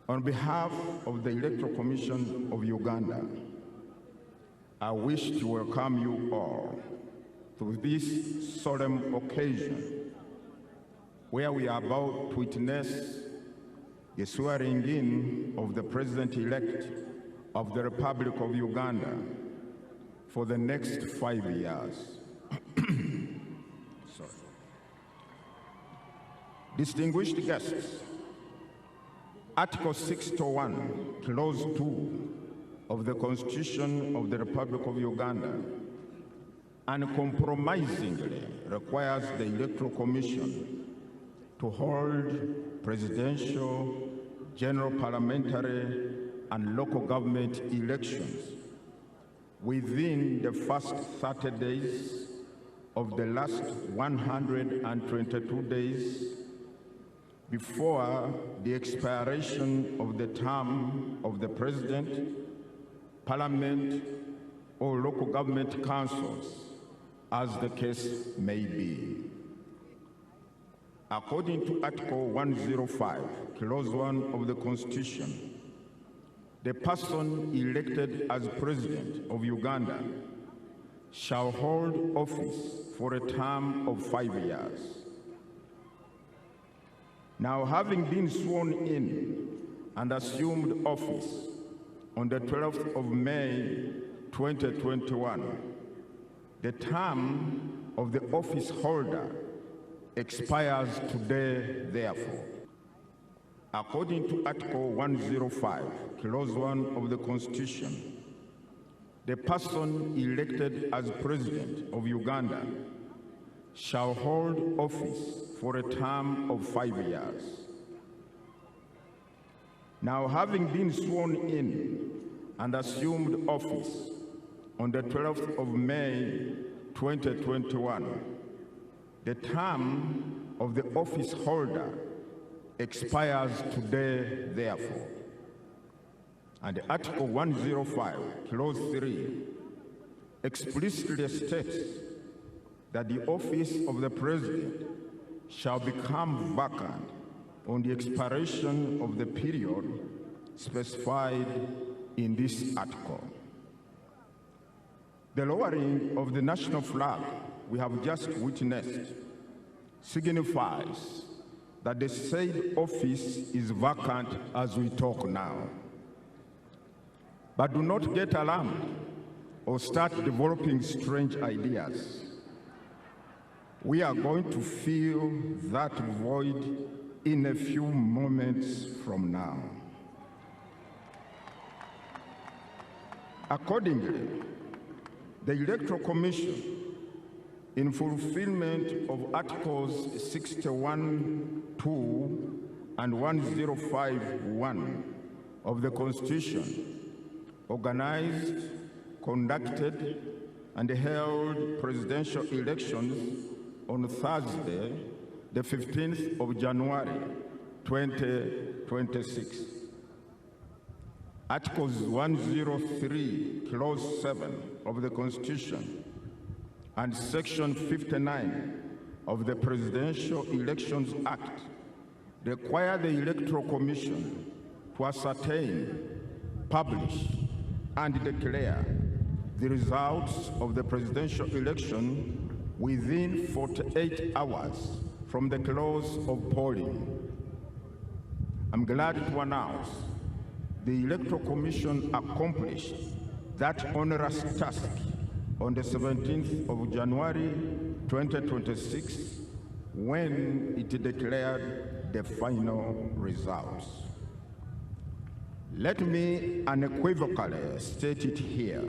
On behalf of the Electoral Commission of Uganda, I wish to welcome you all to this solemn occasion where we are about to witness the swearing-in of the President-elect of the Republic of Uganda for the next 5 years. Distinguished guests, Article 601, Clause 2 of the Constitution of the Republic of Uganda uncompromisingly requires the Electoral Commission to hold presidential, general parliamentary, and local government elections within the first 30 days of the last 122 days before the expiration of the term of the President, Parliament, or local government councils, as the case may be. According to Article 105, Clause 1 of the Constitution, the person elected as President of Uganda shall hold office for a term of 5 years. Now, having been sworn in and assumed office on the 12th of May 2021, the term of the office holder expires today, therefore. According to Article 105, Clause 1 of the Constitution, the person elected as President of Uganda shall hold office for a term of 5 years. Now, having been sworn in and assumed office on the 12th of May 2021, the term of the office holder expires today, therefore. And Article 105, Clause 3, explicitly states that the office of the President shall become vacant on the expiration of the period specified in this article. The lowering of the national flag we have just witnessed signifies that the said office is vacant as we talk now. But do not get alarmed or start developing strange ideas. We are going to fill that void in a few moments from now. Accordingly, the Electoral Commission, in fulfillment of Articles 61(2) and 105(1) of the Constitution, organized, conducted, and held presidential elections on Thursday, the 15th of January, 2026. Articles 103, Clause 7 of the Constitution and Section 59 of the Presidential Elections Act require the Electoral Commission to ascertain, publish, and declare the results of the presidential election within 48 hours from the close of polling. I'm glad to announce the Electoral Commission accomplished that onerous task on the 17th of January 2026 when it declared the final results. Let me unequivocally state it here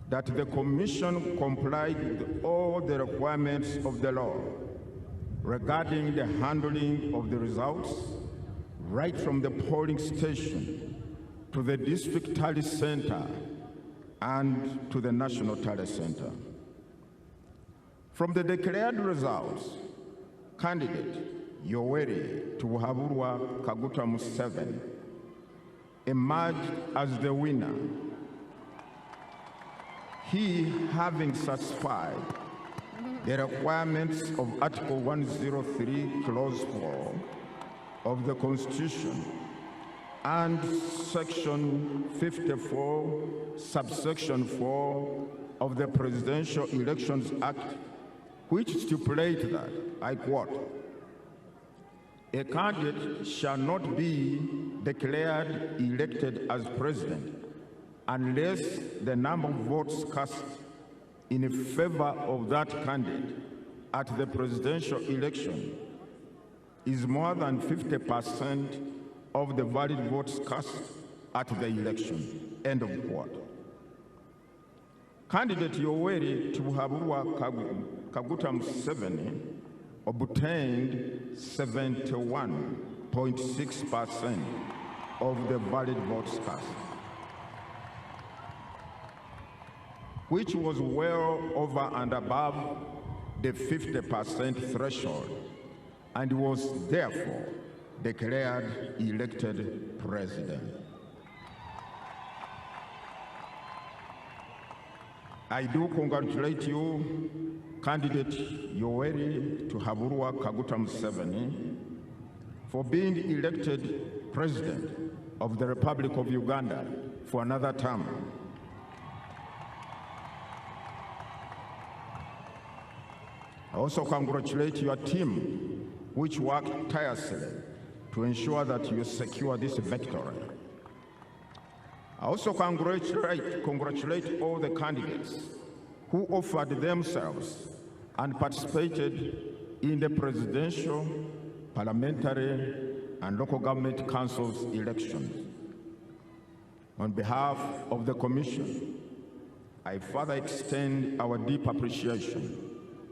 that the Commission complied with all the requirements of the law regarding the handling of the results, right from the polling station to the district tally center and to the national tally center. From the declared results, candidate Yoweri Kaguta Museveni emerged as the winner, he having satisfied the requirements of Article 103, Clause 4 of the Constitution and Section 54, subsection 4 of the Presidential Elections Act, which stipulates that, I quote, "A candidate shall not be declared elected as president unless the number of votes cast in favor of that candidate at the presidential election is more than 50% of the valid votes cast at the election." End of quote. Candidate Yoweri Tibuhaburwa Kaguta Museveni obtained 71.6% of the valid votes cast, which was well over and above the 50% threshold, and was therefore declared elected president. I do congratulate you, candidate Yoweri Tibuhaburwa Kaguta Museveni, for being elected president of the Republic of Uganda for another term. I also congratulate your team, which worked tirelessly to ensure that you secure this victory. I also congratulate all the candidates who offered themselves and participated in the presidential, parliamentary, and local government councils elections. On behalf of the Commission, I further extend our deep appreciation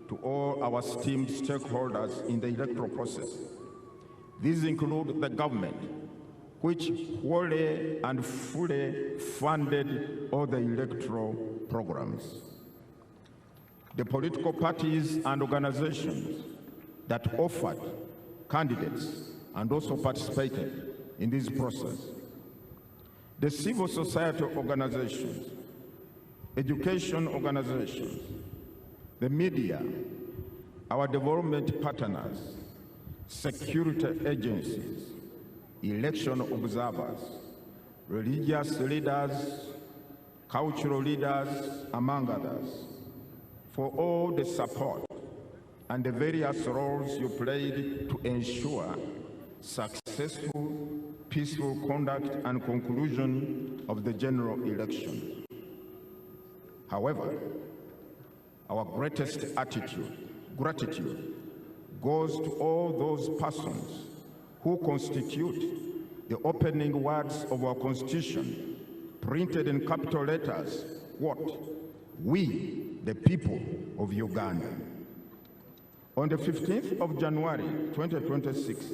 to all our esteemed stakeholders in the electoral process. These include the government, which wholly and fully funded all the electoral programs, the political parties and organizations that offered candidates and also participated in this process, the civil society organizations, education organizations, the media, our development partners, security agencies, election observers, religious leaders, cultural leaders, among others, for all the support and the various roles you played to ensure successful, peaceful conduct and conclusion of the general election. However, our greatest gratitude goes to all those persons who constitute the opening words of our Constitution, printed in capital letters, what? We, the people of Uganda. On the 15th of January, 2026,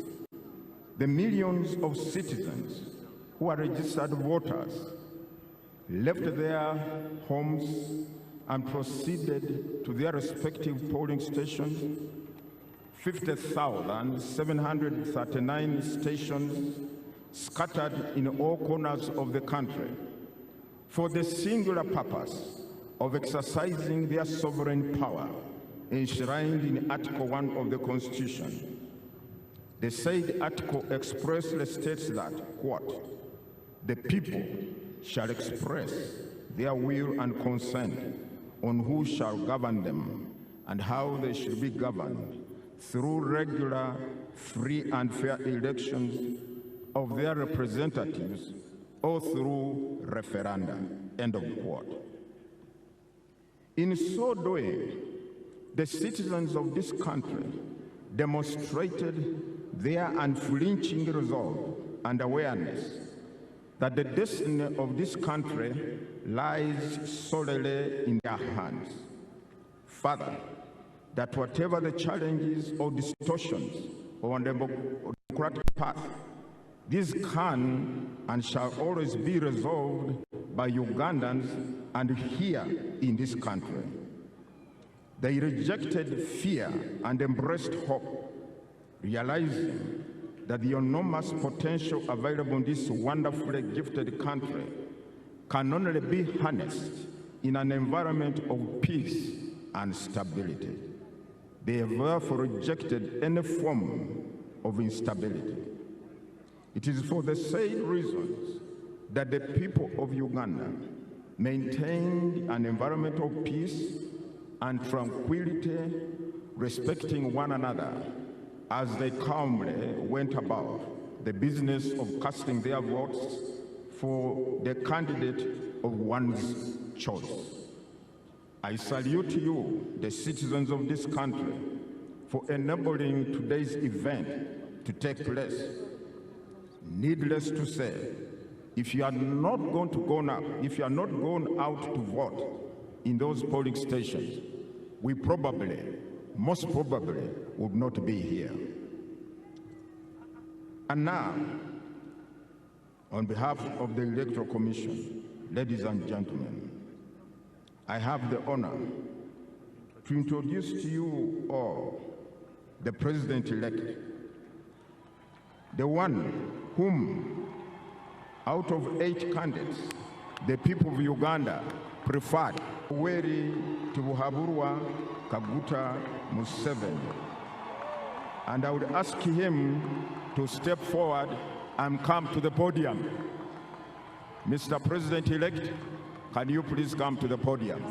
the millions of citizens who are registered voters left their homes and proceeded to their respective polling stations. 50,739 stations scattered in all corners of the country for the singular purpose of exercising their sovereign power enshrined in Article 1 of the Constitution. The said article expressly states that, quote, "The people shall express their will and consent on who shall govern them and how they should be governed through regular, free and fair elections of their representatives or through referenda," end of quote. In so doing, the citizens of this country demonstrated their unflinching resolve and awareness that the destiny of this country lies solely in their hands. Further, that whatever the challenges or distortions on the democratic path, these can and shall always be resolved by Ugandans and here in this country. They rejected fear and embraced hope, realizing that the enormous potential available in this wonderfully gifted country can only be harnessed in an environment of peace and stability. They have therefore rejected any form of instability. It is for the said reasons that the people of Uganda maintained an environment of peace and tranquility, respecting one another as they calmly went about the business of casting their votes for the candidate of one's choice. I salute you, the citizens of this country, for enabling today's event to take place. Needless to say, if you are not going to go now, if you are not going out to vote in those polling stations, we probably, most probably, would not be here. And now, on behalf of the Electoral Commission, ladies and gentlemen, I have the honor to introduce to you all the President-elect, the one whom, out of 8 candidates, the people of Uganda preferred, Yoweri Tibuhaburwa Kaguta Museveni. And I would ask him to step forward and come to the podium. Mr. President-elect, can you please come to the podium?